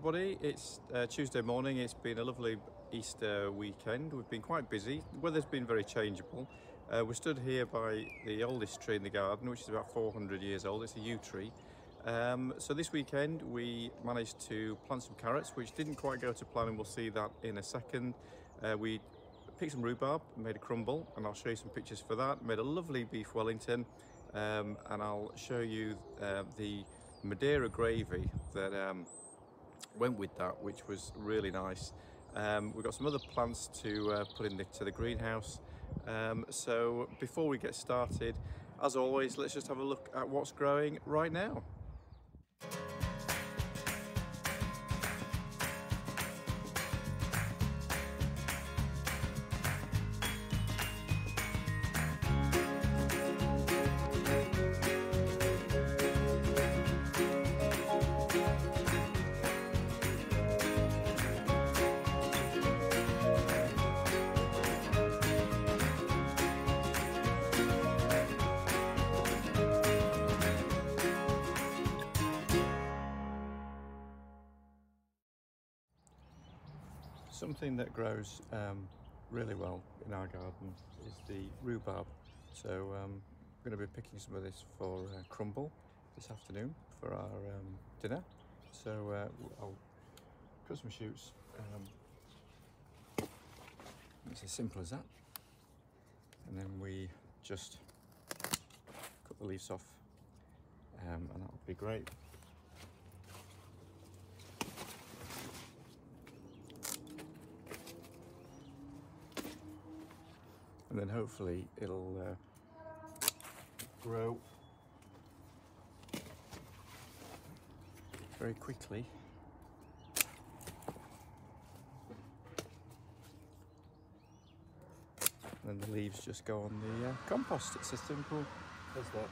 everybody. It's Tuesday morning. It's been a lovely Easter weekend. We've been quite busy. The weather's been very changeable. We're stood here by the oldest tree in the garden, which is about 400 years old. It's a yew tree. So this weekend we managed to plant some carrots, which didn't quite go to plan, and we'll see that in a second. We picked some rhubarb, made a crumble, and I'll show you some pictures for that. Made a lovely beef Wellington, and I'll show you the Madeira gravy that went with that, which was really nice. We've got some other plants to put into the greenhouse. So before we get started, as always, let's just have a look at what's growing right now. Something that grows really well in our garden is the rhubarb. So I'm going to be picking some of this for crumble this afternoon for our dinner. So I'll cut some shoots. It's as simple as that. And then we just cut the leaves off, and that'll be great. And then hopefully it'll grow very quickly. And then the leaves just go on the compost. It's as simple as that.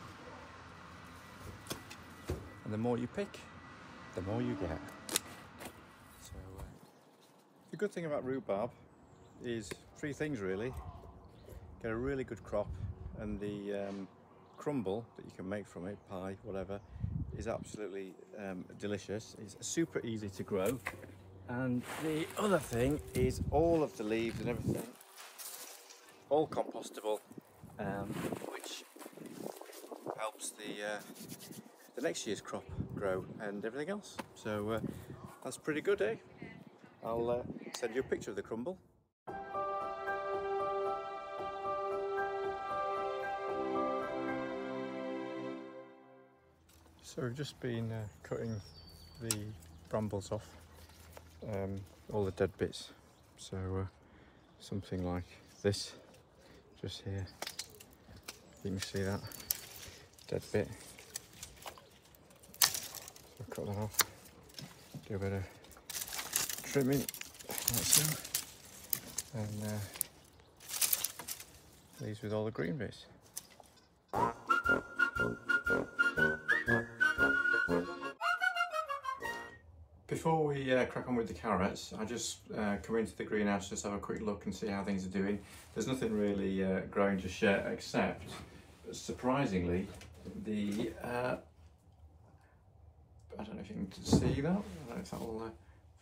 And the more you pick, the more you get. So the good thing about rhubarb is three things really. Get a really good crop, and the crumble that you can make from it, pie, whatever, is absolutely delicious. It's super easy to grow, and the other thing is all of the leaves and everything, all compostable, which helps the next year's crop grow and everything else. So that's pretty good, eh? I'll send you a picture of the crumble. So we've just been cutting the brambles off, all the dead bits. So something like this, just here. You can see that dead bit. So cut that off, do a bit of trimming, like so, and leaves with all the green bits. Before we crack on with the carrots, I just come into the greenhouse just have a quick look and see how things are doing. There's nothing really growing just yet, except surprisingly the I don't know if you can see that. I don't know if that will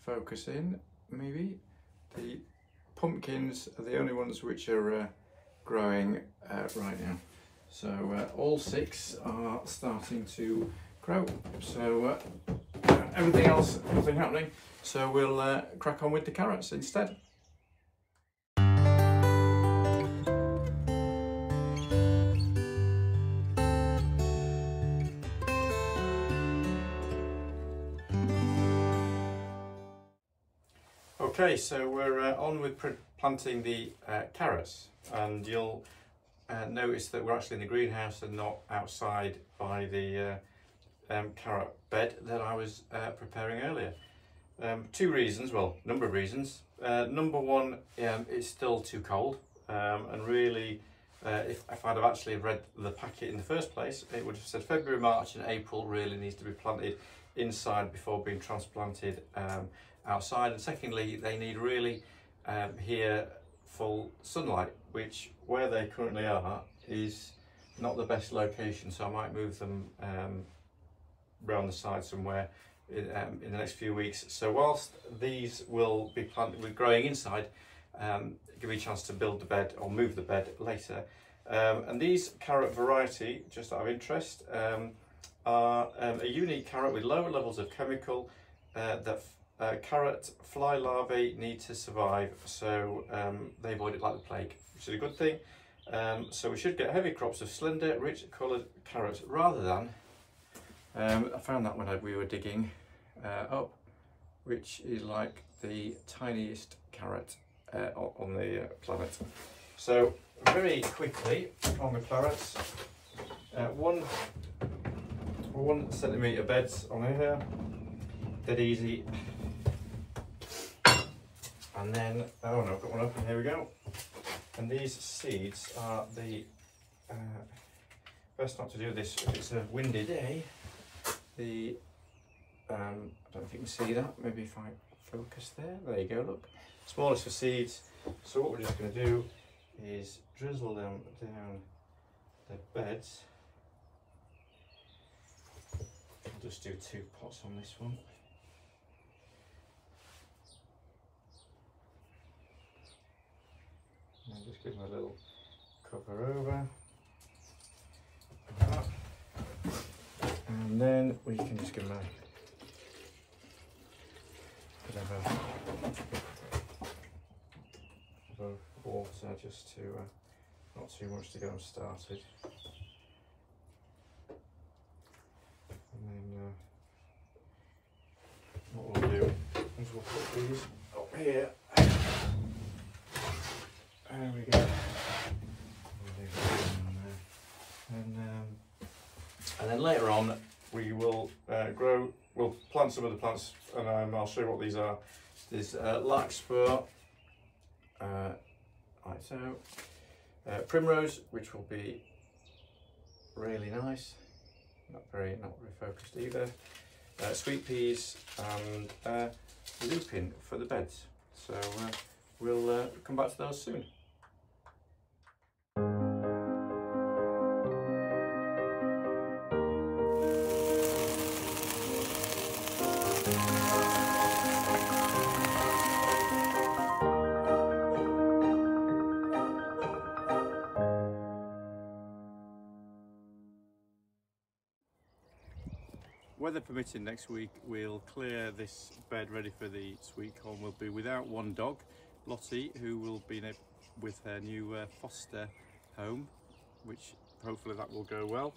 focus in. Maybe the pumpkins are the only ones which are growing right now. So all 6 are starting to grow. So everything else, nothing happening. So we'll crack on with the carrots instead. Okay, so we're on with planting the carrots, and you'll notice that we're actually in the greenhouse and not outside by the carrot bed that I was preparing earlier. 2 reasons, well, number of reasons. Number one, it's still too cold, and really if I'd have actually read the packet in the first place, it would have said February, March and April really needs to be planted inside before being transplanted outside. And secondly, they need really here full sunlight, which where they currently are is not the best location, so I might move them round the side somewhere in the next few weeks. So whilst these will be planted, we're growing inside, give me a chance to build the bed or move the bed later. And these carrot variety, just out of interest, are a unique carrot with lower levels of chemical that carrot fly larvae need to survive, so they avoid it like the plague, which is a good thing. So we should get heavy crops of slender, rich coloured carrots rather than, I found that when we were digging up, which is like the tiniest carrot on the planet. So very quickly on the carrots, 1 centimetre beds on here, dead easy. And then, oh no, I've got one open, here we go. And these seeds are the, best not to do this if it's a windy day. The, I don't know if you can see that, maybe if I focus there you go, look. Smallest for seeds. So what we're just going to do is drizzle them down the beds. I'll just do 2 pots on this one. And just give them a little cover over. And then we can just give them a bit of water just to, not too much to get them started. And then what we'll do is we'll put these up here. There we go. And then later on we will we'll plant some of the plants, and I'll show you what these are. There's larkspur, like so, primrose, which will be really nice, not very focused either, sweet peas, and lupin for the beds. So we'll come back to those soon. Weather permitting, next week we'll clear this bed ready for the sweet corn. We'll be without one dog, Lottie, who will be with her new foster home, which hopefully that will go well.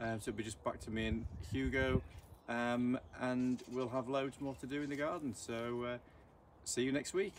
So it'll be just back to me and Hugo, and we'll have loads more to do in the garden. So see you next week.